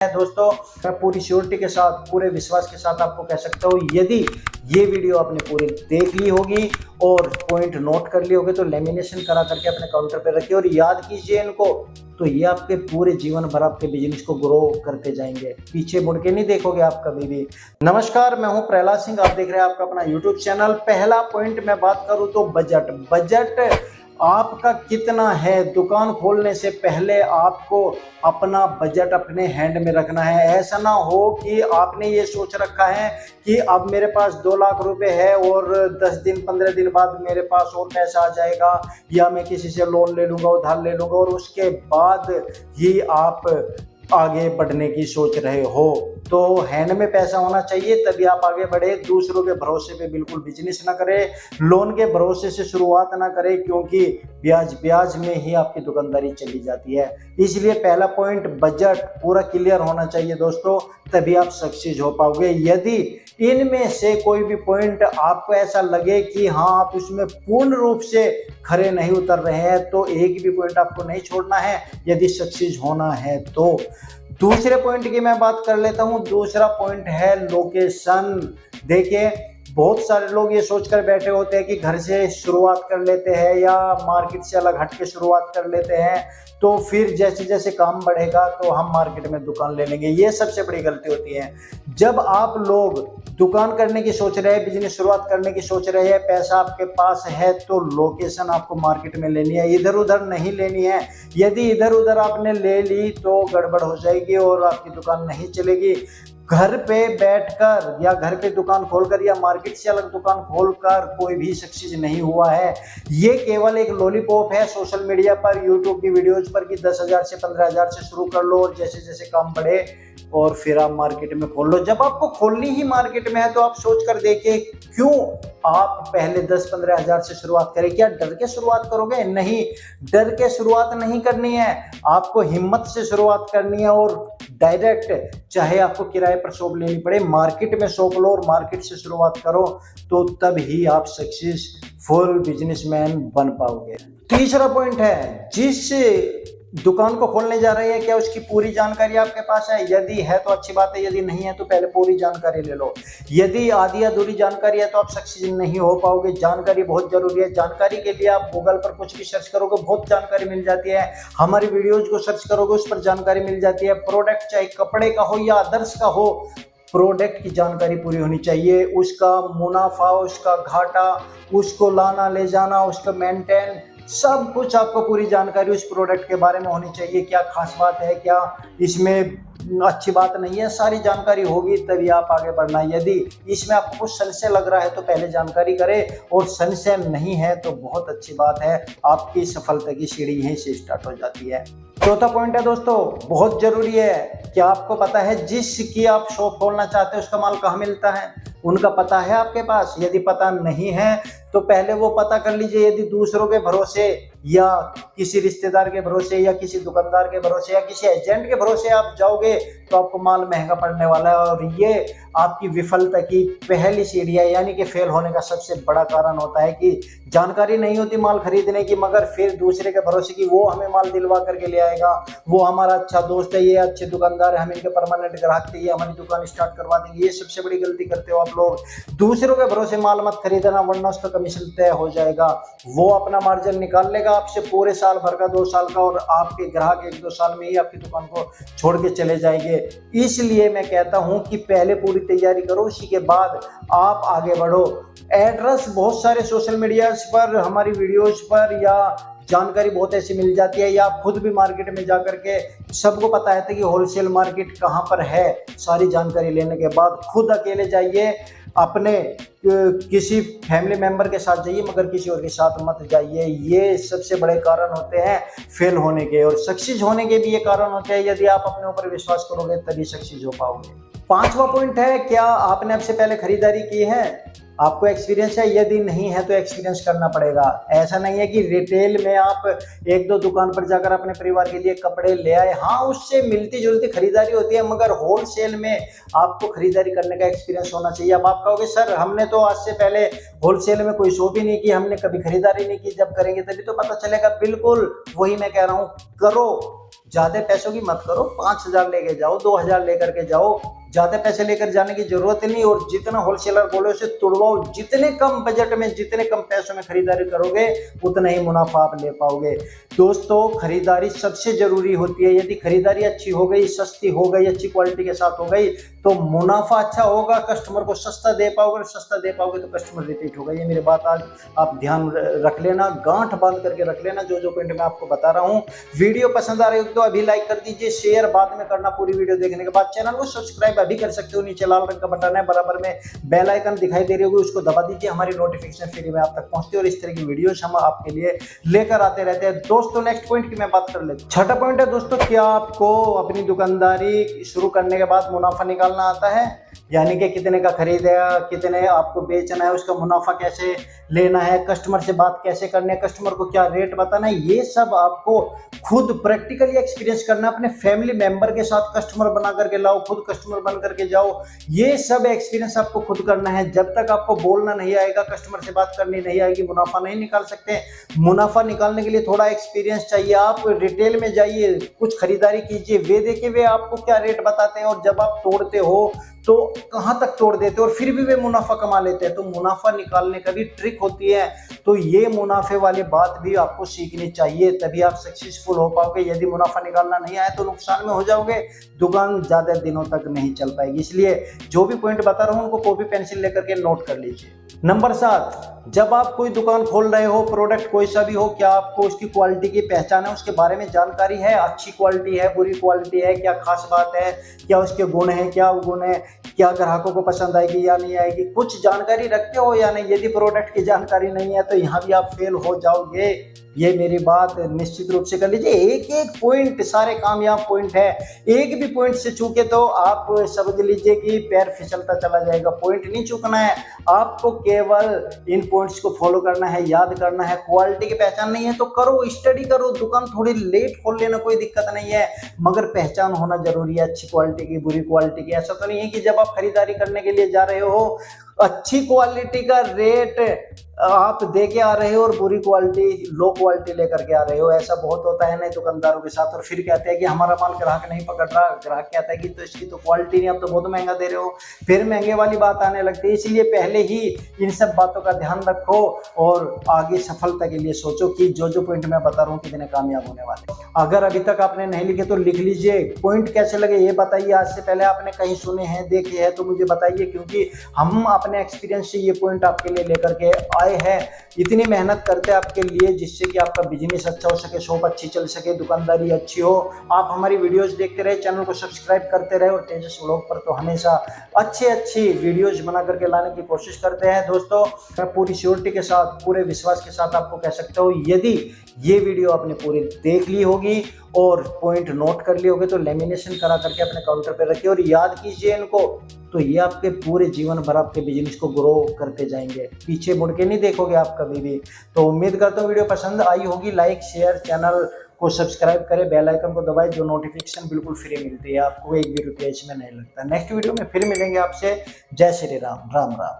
है दोस्तों, मैं पूरी श्योरिटी के साथ, पूरे विश्वास के साथ आपको कह सकता हूँ, यदि ये वीडियो आपने पूरी देख ली होगी और पॉइंट नोट कर लिए होंगे तो लेमिनेशन करा करके अपने काउंटर पे रखिए और याद कीजिए इनको, तो ये आपके पूरे जीवन भर आपके बिजनेस को ग्रो करते जाएंगे। पीछे मुड़ के नहीं देखोगे आप कभी भी। नमस्कार, मैं हूं प्रहलाद सिंह, आप देख रहे हैं आपका अपना यूट्यूब चैनल। पहला पॉइंट मैं बात करूं तो बजट आपका कितना है। दुकान खोलने से पहले आपको अपना बजट अपने हैंड में रखना है। ऐसा ना हो कि आपने ये सोच रखा है कि अब मेरे पास 2 लाख रुपए है और 10 दिन 15 दिन बाद मेरे पास और पैसा आ जाएगा, या मैं किसी से लोन ले लूंगा, उधार ले लूंगा, और उसके बाद ही आप आगे बढ़ने की सोच रहे हो। तो हैंड में पैसा होना चाहिए तभी आप आगे बढ़े। दूसरों के भरोसे पे बिल्कुल बिजनेस ना करें, लोन के भरोसे से शुरुआत ना करें, क्योंकि ब्याज में ही आपकी दुकानदारी चली जाती है। इसलिए पहला पॉइंट, बजट पूरा क्लियर होना चाहिए दोस्तों, तभी आप सक्सेस हो पाओगे। यदि इनमें से कोई भी पॉइंट आपको ऐसा लगे कि हाँ आप उसमें पूर्ण रूप से खरे नहीं उतर रहे हैं, तो एक भी पॉइंट आपको नहीं छोड़ना है यदि सक्सेस होना है तो। दूसरे पॉइंट की मैं बात कर लेता हूं। दूसरा पॉइंट है लोकेशन। देखिए, बहुत सारे लोग ये सोचकर बैठे होते हैं कि घर से शुरुआत कर लेते हैं या मार्केट से अलग हट के शुरुआत कर लेते हैं, तो फिर जैसे जैसे काम बढ़ेगा तो हम मार्केट में दुकान ले लेंगे। ये सबसे बड़ी गलती होती है। जब आप लोग दुकान करने की सोच रहे हैं, बिजनेस शुरुआत करने की सोच रहे हैं, पैसा आपके पास है, तो लोकेशन आपको मार्केट में लेनी है, इधर उधर नहीं लेनी है। यदि इधर उधर आपने ले ली तो गड़बड़ हो जाएगी और आपकी दुकान नहीं चलेगी। घर पे बैठकर या घर पे दुकान खोलकर या मार्केट से अलग दुकान खोलकर कोई भी सक्सेस नहीं हुआ है। ये केवल एक लॉलीपॉप है सोशल मीडिया पर, यूट्यूब की वीडियोज पर कि 10,000 से 15,000 से शुरू कर लो और जैसे जैसे काम बढ़े और फिर आप मार्केट में खोल लो। जब आपको खोलनी ही मार्केट में है तो आप सोच कर देखिए, क्यों आप पहले 10-15 हजार से शुरुआत करें। क्या डर के शुरुआत करोगे? नहीं, डर के शुरुआत नहीं करनी है, आपको हिम्मत से शुरुआत करनी है और डायरेक्ट, चाहे आपको किराए पर शॉप लेनी पड़े, मार्केट में शॉप लो और मार्केट से शुरुआत करो, तो तब ही आप सक्सेसफुल बिजनेसमैन बन पाओगे। तीसरा पॉइंट है, जिस दुकान को खोलने जा रहे हैं क्या उसकी पूरी जानकारी आपके पास है? यदि है तो अच्छी बात है, यदि नहीं है तो पहले पूरी जानकारी ले लो। यदि आधी अधूरी जानकारी है तो आप सक्सेस नहीं हो पाओगे। जानकारी बहुत जरूरी है। जानकारी के लिए आप गूगल पर कुछ भी सर्च करोगे, बहुत जानकारी मिल जाती है। हमारी वीडियोज को सर्च करोगे, उस पर जानकारी मिल जाती है। प्रोडक्ट चाहे कपड़े का हो या अदर्स का हो, प्रोडक्ट की जानकारी पूरी होनी चाहिए। उसका मुनाफा, उसका घाटा, उसको लाना ले जाना, उसका मेंटेन, सब कुछ आपको पूरी जानकारी उस प्रोडक्ट के बारे में होनी चाहिए। क्या खास बात है, क्या इसमें अच्छी बात नहीं है, सारी जानकारी होगी तभी आप आगे बढ़ना। यदि इसमें आपको कुछ संशय लग रहा है तो पहले जानकारी करें, और संशय नहीं है तो बहुत अच्छी बात है, आपकी सफलता की सीढ़ी यहीं से स्टार्ट हो जाती है। चौथा पॉइंट है दोस्तों, बहुत जरूरी है, क्या आपको पता है जिसकी आप शॉप खोलना चाहते हैं उसका माल कहाँ मिलता है? उनका पता है आपके पास? यदि पता नहीं है तो पहले वो पता कर लीजिए। यदि दूसरों के भरोसे या किसी रिश्तेदार के भरोसे या किसी दुकानदार के भरोसे या किसी एजेंट के भरोसे आप जाओगे तो आपको माल महंगा पड़ने वाला है, और ये आपकी विफलता की पहली सीढ़ी है। यानी कि फेल होने का सबसे बड़ा कारण होता है कि जानकारी नहीं होती माल खरीदने की, मगर फिर दूसरे के भरोसे कि वो हमें माल दिलवा करके ले आएगा, वो हमारा अच्छा दोस्त है, ये अच्छे दुकानदार है, हम इनके परमानेंट ग्राहक थे, ये हमारी दुकान स्टार्ट करवा देंगे। ये सबसे बड़ी गलती करते हो आप लोग। दूसरों के भरोसे माल मत खरीदना, वरना उसका कमीशन तय हो जाएगा। वो अपना मार्जिन निकाल लेगा आपसे पूरे साल भर का, 2 साल का, और आपके ग्राहक 1-2 साल में ही आपकी दुकान को छोड़ के चले जाएंगे। इसलिए मैं कहता हूं कि पहले पूरी तैयारी करो, उसी के बाद आप आगे बढ़ो। एड्रेस बहुत सारे सोशल मीडिया पर, हमारी वीडियोज पर, या जानकारी बहुत ऐसी मिल जाती है, या आप खुद भी मार्केट में जाकर के, सबको पता है कि होलसेल मार्केट कहाँ पर है। सारी जानकारी लेने के बाद खुद अकेले जाइए, अपने किसी फैमिली मेंबर के साथ जाइए, मगर किसी और के साथ मत जाइए। ये सबसे बड़े कारण होते हैं फेल होने के, और सक्सेस होने के भी ये कारण होते हैं। यदि आप अपने ऊपर विश्वास करोगे तभी सक्सेस हो पाओगे। 5वां पॉइंट है, क्या आपने अब से पहले खरीदारी की है? आपको एक्सपीरियंस है? यदि नहीं है तो एक्सपीरियंस करना पड़ेगा। ऐसा नहीं है कि रिटेल में आप 1-2 दुकान पर जाकर अपने परिवार के लिए कपड़े ले आए, हाँ उससे मिलती जुलती खरीदारी होती है, मगर होलसेल में आपको खरीदारी करने का एक्सपीरियंस होना चाहिए। अब आप कहोगे सर हमने तो आज से पहले होलसेल में कोई शॉप ही नहीं की, हमने कभी खरीदारी नहीं की, जब करेंगे तभी तो पता चलेगा। बिल्कुल वही मैं कह रहा हूँ, करो, ज्यादा पैसों की मत करो, 5,000 लेके जाओ, 2,000 लेकर के जाओ, ज्यादा पैसे लेकर जाने की जरूरत नहीं। और जितना होलसेलर बोले उसे तुड़वाओ, जितने कम बजट में, जितने कम पैसों में खरीदारी करोगे उतना ही मुनाफा आप ले पाओगे। दोस्तों, खरीदारी सबसे जरूरी होती है। यदि खरीदारी अच्छी हो गई, सस्ती हो गई, अच्छी क्वालिटी के साथ हो गई तो मुनाफा अच्छा होगा, कस्टमर को सस्ता दे पाओगे, सस्ता दे पाओगे तो कस्टमर रिपीट होगा। ये मेरी बात आज आप ध्यान रख लेना, गांठ बांध करके रख लेना, जो पॉइंट मैं आपको बता रहा हूँ। वीडियो पसंद आ रही हो तो अभी लाइक कर दीजिए, शेयर बाद में करना पूरी वीडियो देखने के बाद। चैनल को सब्सक्राइब अभी कर सकते हो, नीचे लाल रंग का बटन है, बराबर में बेल आइकन दिखाई दे रही होगी, उसको दबा दीजिए। हमारी नोटिफिकेशन फ्री में आप तक पहुंचती है और इस तरह की वीडियोस हम आपके लिए लेकर आते रहते हैं। दोस्तों, नेक्स्ट पॉइंट की मैं बात कर लेता हूं। छठा पॉइंट है दोस्तों, क्या आपको अपनी दुकानदारी शुरू करने के बाद मुनाफा निकालना आता है? यानी कि कितने का खरीदेगा, कितने आपको बेचना है, उसका मुनाफा कैसे लेना है, कस्टमर से बात कैसे करनी है, कस्टमर को क्या रेट बताना है, ये सब आपको खुद प्रैक्टिकली एक्सपीरियंस करना है। अपने फैमिली मेंबर के साथ कस्टमर बना करके लाओ, खुद कस्टमर बन करके जाओ। ये सब एक्सपीरियंस आपको खुद करना है। जब तक आपको बोलना नहीं आएगा, कस्टमर से बात करनी नहीं आएगी, मुनाफा नहीं निकाल सकते। मुनाफा निकालने के लिए थोड़ा एक्सपीरियंस चाहिए। आप रिटेल में जाइए, कुछ खरीदारी कीजिए, वे देखिए वे आपको क्या रेट बताते हैं, और जब आप तोड़ते हो तो कहां तक तोड़ देते और फिर भी वे मुनाफा कमा लेते हैं। तो मुनाफा निकालने का भी ट्रिक होती है। तो ये मुनाफे वाली बात भी आपको सीखनी चाहिए, तभी आप सक्सेसफुल हो पाओगे। यदि मुनाफा निकालना नहीं आए तो नुकसान में हो जाओगे, दुकान ज्यादा दिनों तक नहीं चल पाएगी। इसलिए जो भी पॉइंट बता रहा हूं उनको कॉपी पेंसिल लेकर के नोट कर लीजिए। नंबर 7, जब आप कोई दुकान खोल रहे हो, प्रोडक्ट कोई सा भी हो, क्या आपको उसकी क्वालिटी की पहचान है, उसके बारे में जानकारी है? अच्छी क्वालिटी है, बुरी क्वालिटी है, क्या खास बात है, क्या उसके गुण है, क्या गुण है, क्या ग्राहकों को पसंद आएगी या नहीं आएगी, कुछ जानकारी रखते हो या नहीं? यदि प्रोडक्ट की जानकारी नहीं है तो यहाँ भी आप फेल हो जाओगे। ये मेरी बात निश्चित रूप से कर लीजिए। एक एक पॉइंट सारे कामयाब पॉइंट है, एक भी पॉइंट से चूके तो आप समझ लीजिए कि पैर फिसलता चला जाएगा। पॉइंट नहीं चूकना है, आपको केवल इन पॉइंट्स को फॉलो करना है, याद करना है। क्वालिटी की पहचान नहीं है तो करो, स्टडी करो, दुकान थोड़ी लेट खोल लेना, कोई दिक्कत नहीं है, मगर पहचान होना जरूरी है, अच्छी क्वालिटी की, बुरी क्वालिटी की। ऐसा तो नहीं है कि जब आप खरीदारी करने के लिए जा रहे हो अच्छी क्वालिटी का रेट आप दे के आ रहे हो और बुरी क्वालिटी, लो क्वालिटी लेकर के आ रहे हो। ऐसा बहुत होता है नए दुकानदारों के साथ, और फिर कहते हैं कि हमारा माल ग्राहक नहीं पकड़ रहा। ग्राहक कहता है कि तो इसकी तो क्वालिटी नहीं, आप तो बहुत महंगा दे रहे हो, फिर महंगे वाली बात आने लगती है। इसीलिए पहले ही इन सब बातों का ध्यान रखो और आगे सफलता के लिए सोचो कि जो पॉइंट मैं बता रहा हूँ कितने कामयाब होने वाले। अगर अभी तक आपने नहीं लिखे तो लिख लीजिए। पॉइंट कैसे लगे ये बताइए, आज से पहले आपने कहीं सुने हैं, देखे हैं तो मुझे बताइए, क्योंकि हम अपने एक्सपीरियंस से ये पॉइंट आपके लिए लेकर के आए हैं। इतनी मेहनत करते हैं आपके लिए जिससे कि आपका बिजनेस अच्छा हो सके, शॉप अच्छी चल सके, दुकानदारी अच्छी हो। आप हमारी वीडियोस देखते रहे, चैनल को सब्सक्राइब करते रहे, और तेजस व्लॉग पर तो हमेशा अच्छी वीडियोस बना करके लाने की कोशिश करते हैं। दोस्तों, मैं पूरी श्योरिटी के साथ, पूरे विश्वास के साथ आपको कह सकता हूँ, यदि ये वीडियो आपने पूरी देख ली होगी और पॉइंट नोट कर लिए होंगे तो लेमिनेशन करा करके अपने काउंटर पर रखिए और याद कीजिए इनको, तो ये आपके पूरे जीवन भर आपके बिजनेस को ग्रो करते जाएंगे। पीछे मुड़ के नहीं देखोगे आप कभी भी। तो उम्मीद करता हूँ वीडियो पसंद आई होगी। लाइक शेयर, चैनल को सब्सक्राइब करें, बेल आइकन को दबाएं, जो नोटिफिकेशन बिल्कुल फ्री मिलती है आपको, 1 भी रुपया इसमें नहीं लगता। नेक्स्ट वीडियो में फिर मिलेंगे आपसे। जय श्री राम, राम राम।